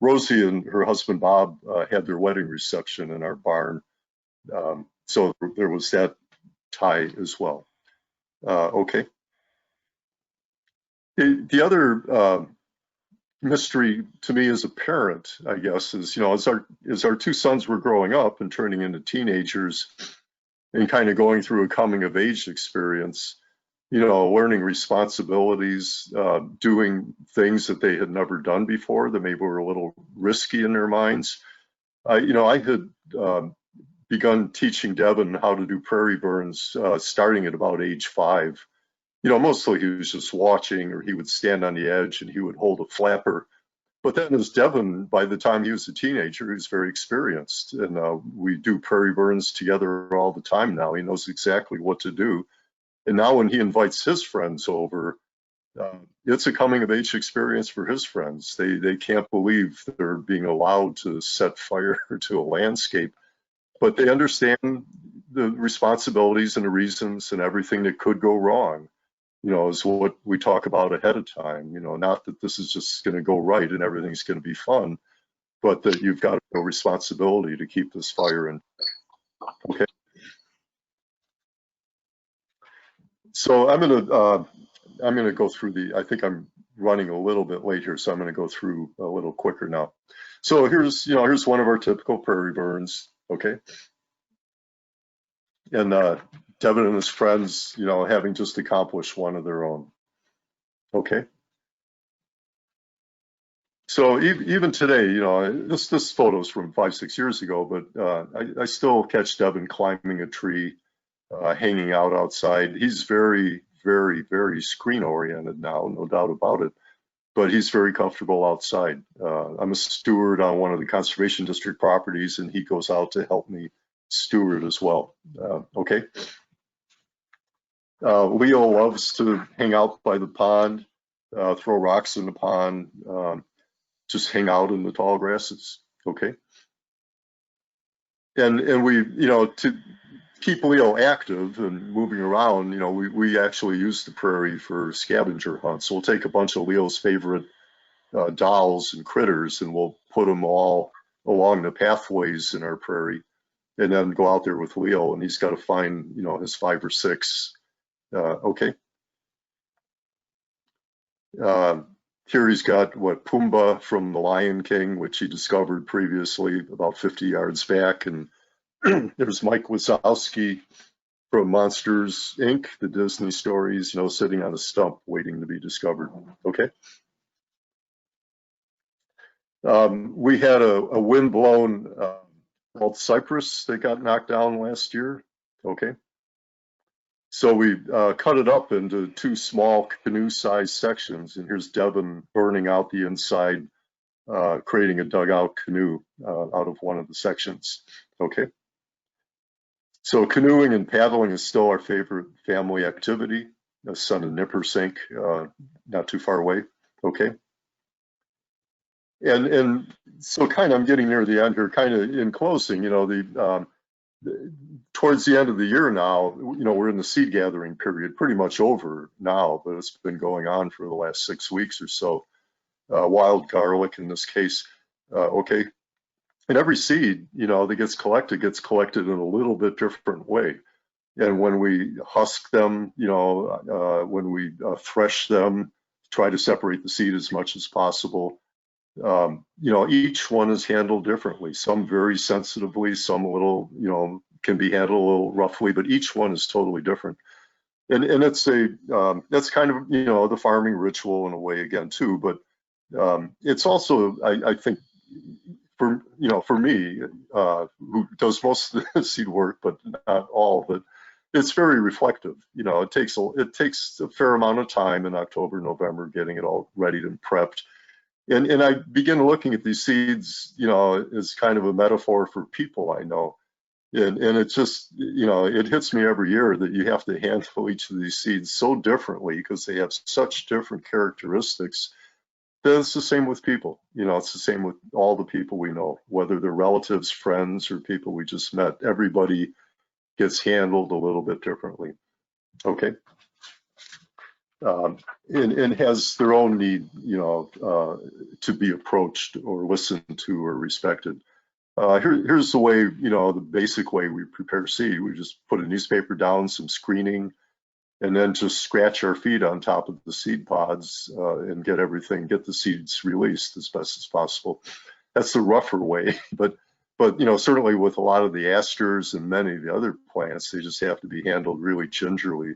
Rosie and her husband Bob had their wedding reception in our barn. So there was that tie as well. Okay. The other mystery to me as a parent, I guess, is, you know, as our two sons were growing up and turning into teenagers and kind of going through a coming of age experience, you know, learning responsibilities, doing things that they had never done before that maybe were a little risky in their minds. You know, I had begun teaching Devin how to do prairie burns starting at about age 5. You know, mostly he was just watching, or he would stand on the edge and he would hold a flapper. But then as Devin, by the time he was a teenager, he was very experienced. And we do prairie burns together all the time now. He knows exactly what to do. And now when he invites his friends over, it's a coming of age experience for his friends. They can't believe they're being allowed to set fire to a landscape, but they understand the responsibilities and the reasons and everything that could go wrong. You know, is what we talk about ahead of time. You know, not that this is just going to go right and everything's going to be fun, but that you've got a responsibility to keep this fire in. Okay. So I'm gonna go through I think I'm running a little bit late here, so I'm gonna go through a little quicker now. So here's one of our typical prairie burns. Okay. And Devin and his friends, you know, having just accomplished one of their own. Okay. So even today, you know, this photo's from 5-6 years ago, but I still catch Devin climbing a tree, hanging out outside. He's very, very, very screen oriented now, no doubt about it, but he's very comfortable outside. I'm a steward on one of the Conservation District properties, and he goes out to help me steward as well. Okay. Leo loves to hang out by the pond, throw rocks in the pond, just hang out in the tall grasses. Okay. And we, you know, to keep Leo active and moving around, you know, we actually use the prairie for scavenger hunts. So we'll take a bunch of Leo's favorite dolls and critters, and we'll put them all along the pathways in our prairie, and then go out there with Leo, and he's got to find, you know, his 5 or 6. Okay. Here he's got what, Pumbaa from The Lion King, which he discovered previously about 50 yards back, and there's Mike Wazowski from Monsters, Inc., the Disney stories, you know, sitting on a stump waiting to be discovered. Okay. We had a wind-blown bald cypress that got knocked down last year. Okay. So we cut it up into 2 small canoe-sized sections, and here's Devin burning out the inside, creating a dugout canoe out of one of the sections. Okay. So canoeing and paddling is still our favorite family activity. The son of Nippersink, not too far away. Okay. And so kind of I'm getting near the end here, kind of in closing, you know, towards the end of the year now, you know, we're in the seed gathering period, pretty much over now, but it's been going on for the last 6 weeks or so. Wild garlic in this case. Okay. And every seed, you know, that gets collected in a little bit different way. And when we husk them, you know, when we thresh them, try to separate the seed as much as possible, you know, each one is handled differently. Some very sensitively, some a little, you know, can be handled a little roughly, but each one is totally different. And it's that's kind of, you know, the farming ritual in a way again too, but it's also, I think, for, you know, for me, who does most of the seed work, but not all of it, it's very reflective. You know, it takes a fair amount of time in October, November, getting it all ready and prepped. And I begin looking at these seeds, you know, as kind of a metaphor for people I know. And it's just, you know, it hits me every year that you have to handle each of these seeds so differently because they have such different characteristics. That it's the same with people. You know, it's the same with all the people we know, whether they're relatives, friends, or people we just met. Everybody gets handled a little bit differently. Okay. And has their own need, you know, to be approached or listened to or respected. Here's the way, you know, the basic way we prepare seed. We just put a newspaper down, some screening, and then just scratch our feet on top of the seed pods and get the seeds released as best as possible. That's the rougher way, but certainly with a lot of the asters and many of the other plants, they just have to be handled really gingerly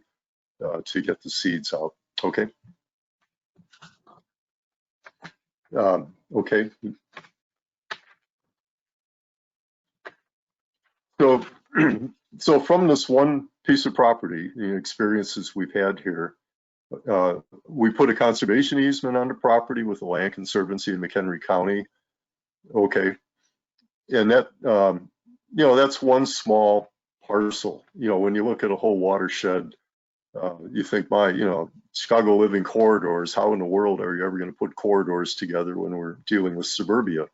to get the seeds out. Okay. Okay. So from this one piece of property, the experiences we've had here, we put a conservation easement on the property with the Land Conservancy in McHenry County. Okay. And that, that's one small parcel. When you look at a whole watershed, you think, Chicago living corridors, how in the world are you ever going to put corridors together when we're dealing with suburbia?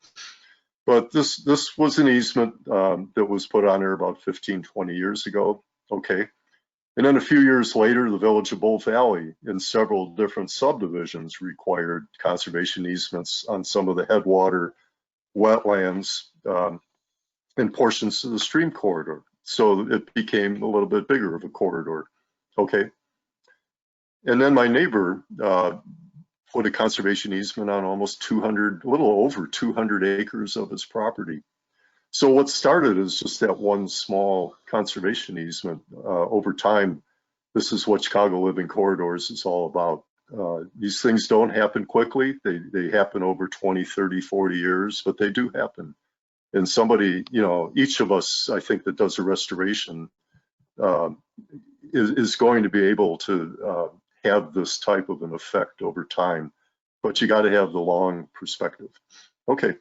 But this was an easement that was put on there about 15, 20 years ago. Okay. And then a few years later, the village of Bull Valley in several different subdivisions required conservation easements on some of the headwater wetlands and portions of the stream corridor. So it became a little bit bigger of a corridor. Okay. And then my neighbor put a conservation easement on almost a little over 200 acres of his property. So what started as just that one small conservation easement, over time, this is what Chicago Living Corridors is all about. These things don't happen quickly. They happen over 20, 30, 40 years, but they do happen. And somebody, each of us, I think, that does a restoration is going to be able to have this type of an effect over time, but you got to have the long perspective. Okay.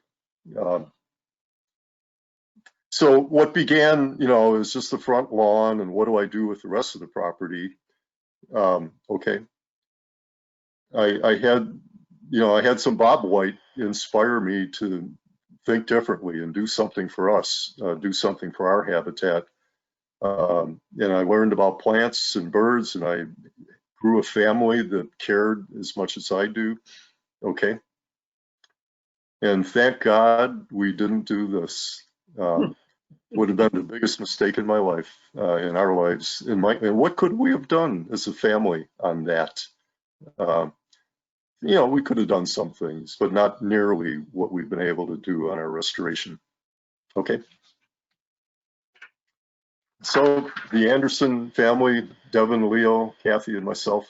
So what began, is just the front lawn, and what do I do with the rest of the property? Okay. I had some Bob White inspire me to think differently and do something for us, do something for our habitat. And I learned about plants and birds, and I grew a family that cared as much as I do. Okay. And thank God we didn't do this. Would have been the biggest mistake in my life, in our lives. And what could we have done as a family on that? We could have done some things, but not nearly what we've been able to do on our restoration. Okay. So the Anderson family, Devin, Leo, Kathy, and myself,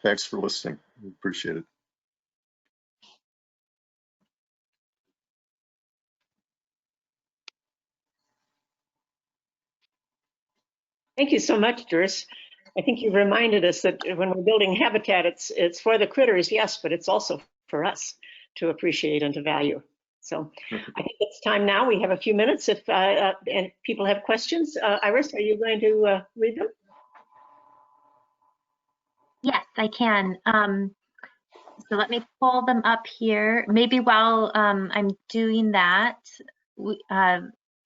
thanks for listening. We appreciate it. Thank you so much, Doris. I think you reminded us that when we're building habitat, it's for the critters, yes, but it's also for us to appreciate and to value. So I think it's time now. We have a few minutes if and people have questions. Iris, are you going to read them? Yes, I can. So let me pull them up here. Maybe while I'm doing that,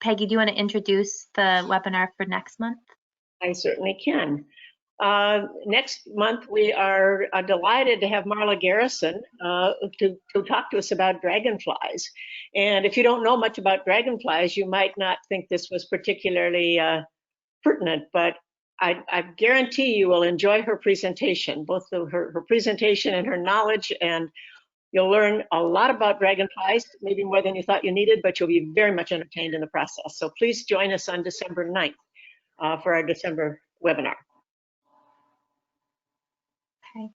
Peggy, do you want to introduce the webinar for next month? I certainly can. Next month, we are delighted to have Marla Garrison to talk to us about dragonflies. And if you don't know much about dragonflies, you might not think this was particularly pertinent, but I guarantee you will enjoy her presentation, both her presentation and her knowledge, and you'll learn a lot about dragonflies, maybe more than you thought you needed, but you'll be very much entertained in the process. So please join us on December 9th for our December webinar. Okay.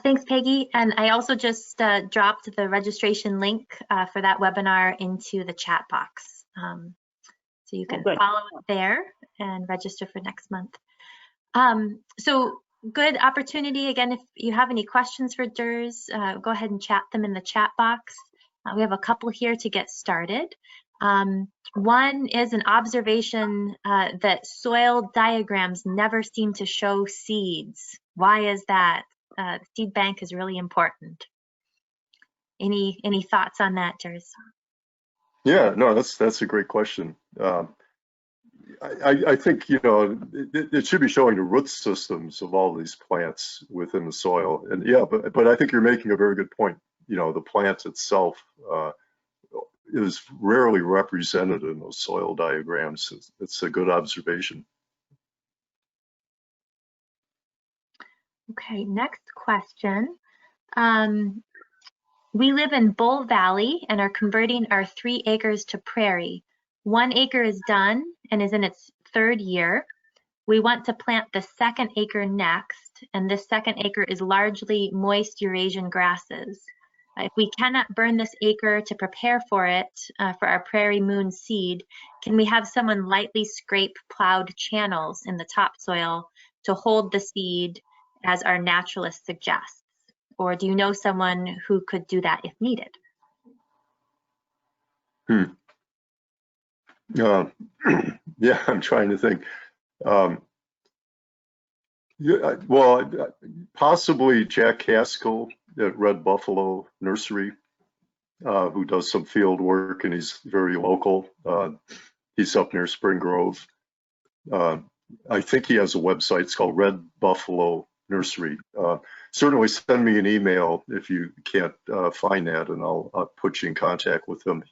Thanks, Peggy. And I also just dropped the registration link for that webinar into the chat box. So you can follow it there and register for next month. So good opportunity. Again, if you have any questions for DERS, go ahead and chat them in the chat box. We have a couple here to get started. One is an observation that soil diagrams never seem to show seeds. Why is that? The seed bank is really important. Any thoughts on that, DERS? Yeah, no, that's a great question. I think it should be showing the root systems of all these plants within the soil, and yeah, but I think you're making a very good point. The plant itself is rarely represented in those soil diagrams. It's a good observation. Okay, next question. We live in Bull Valley and are converting our 3 acres to prairie. 1 acre is done and is in its 3rd year. We want to plant the 2nd acre next, and this 2nd acre is largely moist Eurasian grasses. If we cannot burn this acre to prepare for it, for our prairie moon seed, can we have someone lightly scrape plowed channels in the topsoil to hold the seed as our naturalist suggests? Or do you know someone who could do that if needed? Yeah, I'm trying to think. Yeah, well, possibly Jack Haskell at Red Buffalo Nursery, who does some field work, and he's very local. He's up near Spring Grove. I think he has a website. It's called Red Buffalo Nursery. Certainly send me an email if you can't find that, and I'll put you in contact with him.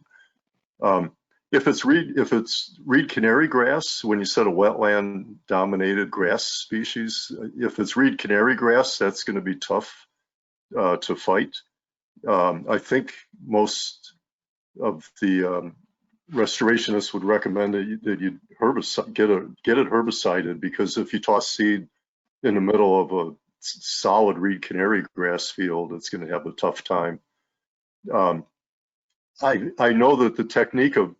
If it's reed canary grass, when you said a wetland dominated grass species, if it's reed canary grass, that's going to be tough to fight. I think most of the restorationists would recommend that you herbicide, get it herbicided, because if you toss seed in the middle of a solid reed canary grass field, it's going to have a tough time. I know that the technique of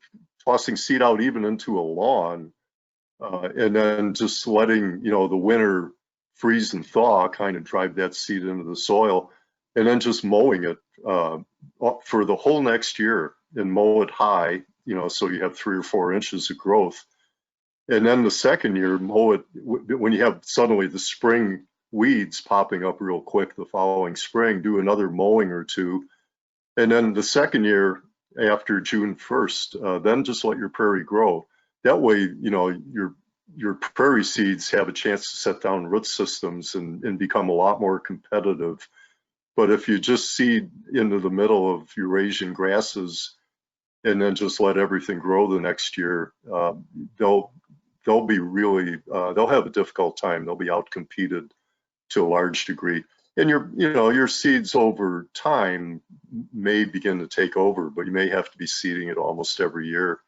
tossing seed out even into a lawn and then just letting the winter freeze and thaw kind of drive that seed into the soil, and then just mowing it for the whole next year and mow it high, so you have 3 or 4 inches of growth. And then the second year, mow it when you have suddenly the spring weeds popping up real quick the following spring, do another mowing or 2. And then the second year, after June 1st, then just let your prairie grow. That way, your prairie seeds have a chance to set down root systems and become a lot more competitive. But if you just seed into the middle of Eurasian grasses and then just let everything grow the next year, they'll be really, they'll have a difficult time. They'll be outcompeted to a large degree. And your seeds over time may begin to take over, but you may have to be seeding it almost every year.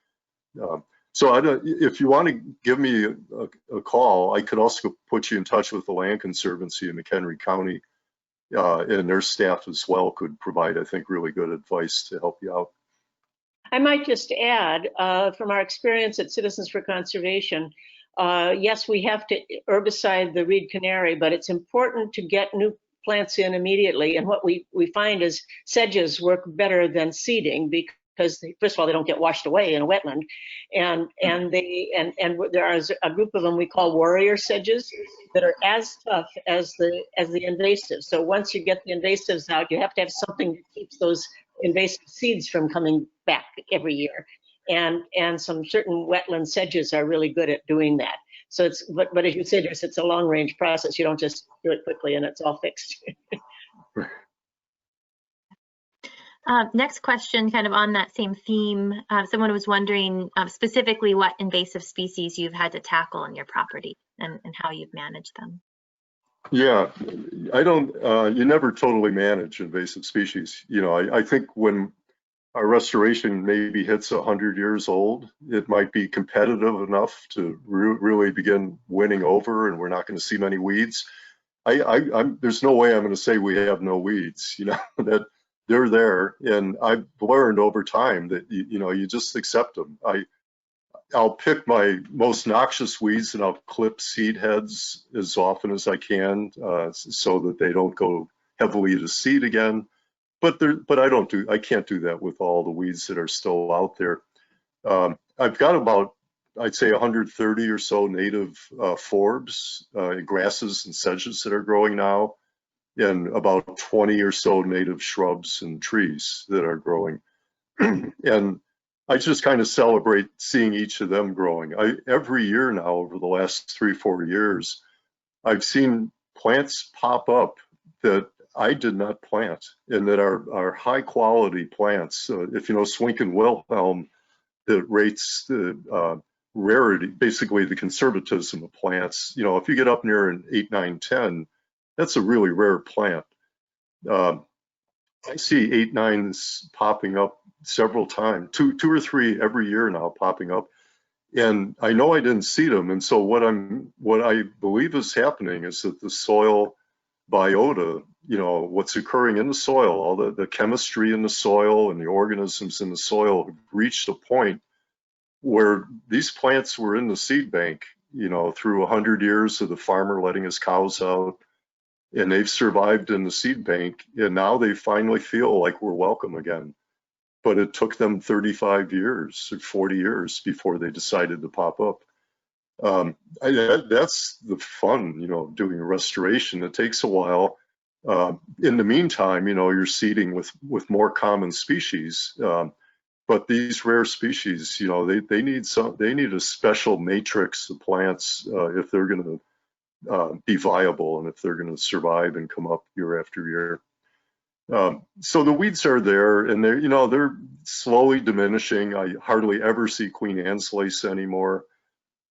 So if you want to give me a call, I could also put you in touch with the Land Conservancy in McHenry County, and their staff as well could provide, I think, really good advice to help you out. I might just add, from our experience at Citizens for Conservation, yes, we have to herbicide the reed canary, but it's important to get new plants in immediately. And what we find is sedges work better than seeding, because first of all, they don't get washed away in a wetland, and there is a group of them we call warrior sedges that are as tough as the invasives. So once you get the invasives out, you have to have something that keeps those invasive seeds from coming back every year. And some certain wetland sedges are really good at doing that. So but as you said, it's a long range process. You don't just do it quickly and it's all fixed. Next question, kind of on that same theme. Someone was wondering specifically what invasive species you've had to tackle on your property and how you've managed them. Yeah, you never totally manage invasive species. I think when our restoration maybe hits 100 years old, it might be competitive enough to really begin winning over, and we're not going to see many weeds. There's no way I'm going to say we have no weeds, that they're there. And I've learned over time that, you just accept them. I'll pick my most noxious weeds and I'll clip seed heads as often as I can, so that they don't go heavily to seed again. But I can't do that with all the weeds that are still out there. I've got about, I'd say 130 or so native forbs, grasses and sedges that are growing now, and about 20 or so native shrubs and trees that are growing. And I just kind of celebrate seeing each of them growing. Every year now, over the last 3-4 years, I've seen plants pop up that I did not plant, and that are high quality plants. If you know Swinken Wilhelm, that rates the rarity, basically the conservatism of plants. If you get up near an 8, 9, 10, That's a really rare plant. I see 8-9s popping up several times, two or three every year now popping up. And I know I didn't see them. And so what I believe is happening is that the soil biota, what's occurring in the soil, all the chemistry in the soil and the organisms in the soil have reached a point where these plants were in the seed bank, through 100 years of the farmer letting his cows out, and they've survived in the seed bank, and now they finally feel like we're welcome again. But it took them 35 years or 40 years before they decided to pop up. That's the fun, doing a restoration. It takes a while. In the meantime, you're seeding with more common species. But these rare species, they need a special matrix of plants if they're going to be viable and if they're going to survive and come up year after year. So the weeds are there, and they're slowly diminishing. I hardly ever see Queen Anne's lace anymore.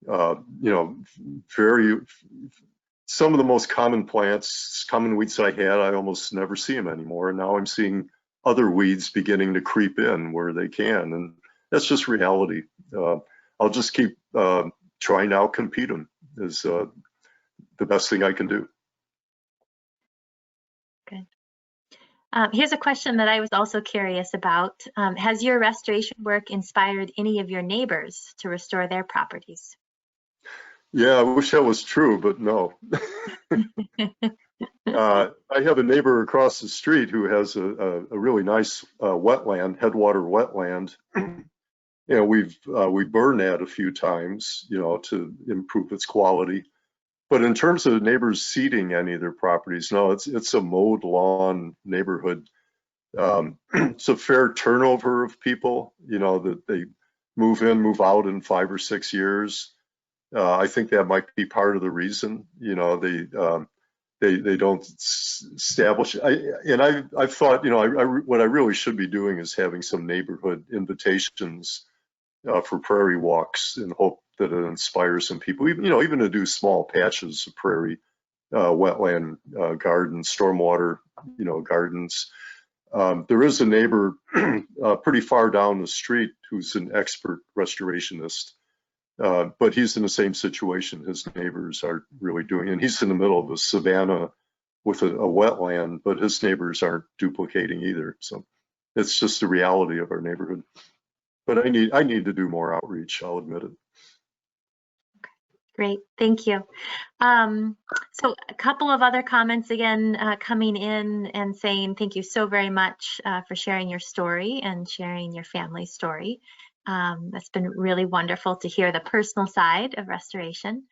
Some of the most common plants, common weeds I had, I almost never see them anymore. And now I'm seeing other weeds beginning to creep in where they can, and that's just reality. I'll just keep trying to outcompete them is the best thing I can do. Good. Here's a question that I was also curious about. Has your restoration work inspired any of your neighbors to restore their properties? Yeah, I wish that was true, but no. I have a neighbor across the street who has a really nice wetland, headwater wetland. We burned that a few times, to improve its quality. But in terms of neighbors seeding any of their properties, no, it's a mowed lawn neighborhood. It's a fair turnover of people, that they move in, move out in 5 or 6 years. I think that might be part of the reason, they don't establish. I've thought, what I really should be doing is having some neighborhood invitations for prairie walks, in hope that it inspires some people, even to do small patches of prairie, wetland gardens, stormwater, gardens. There is a neighbor pretty far down the street who's an expert restorationist, but he's in the same situation. His neighbors are really doing, and he's in the middle of a savanna with a wetland, but his neighbors aren't duplicating either. So it's just the reality of our neighborhood. But I need to do more outreach, I'll admit it. Great, thank you. So a couple of other comments again coming in and saying thank you so very much for sharing your story and sharing your family's story. That's been really wonderful to hear the personal side of restoration.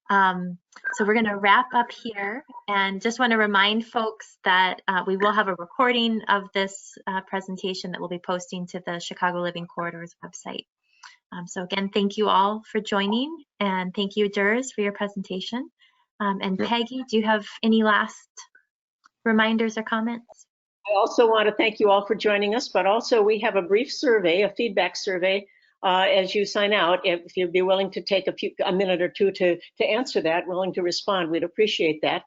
So we're going to wrap up here, and just want to remind folks that we will have a recording of this presentation that we'll be posting to the Chicago Living Corridors website. So again, thank you all for joining, and thank you, Durs, for your presentation. And Peggy, do you have any last reminders or comments? I also want to thank you all for joining us, but also we have a brief survey, a feedback survey, as you sign out. If you'd be willing to take a minute or two to answer that, willing to respond, we'd appreciate that.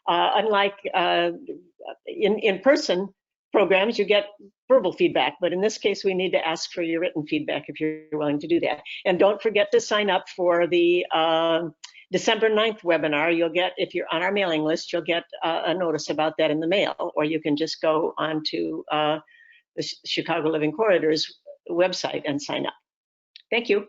Unlike in-person programs, you get verbal feedback, but in this case, we need to ask for your written feedback if you're willing to do that. And don't forget to sign up for the December 9th webinar. You'll get, if you're on our mailing list, you'll get a notice about that in the mail, or you can just go onto the Chicago Living Corridors website and sign up. Thank you.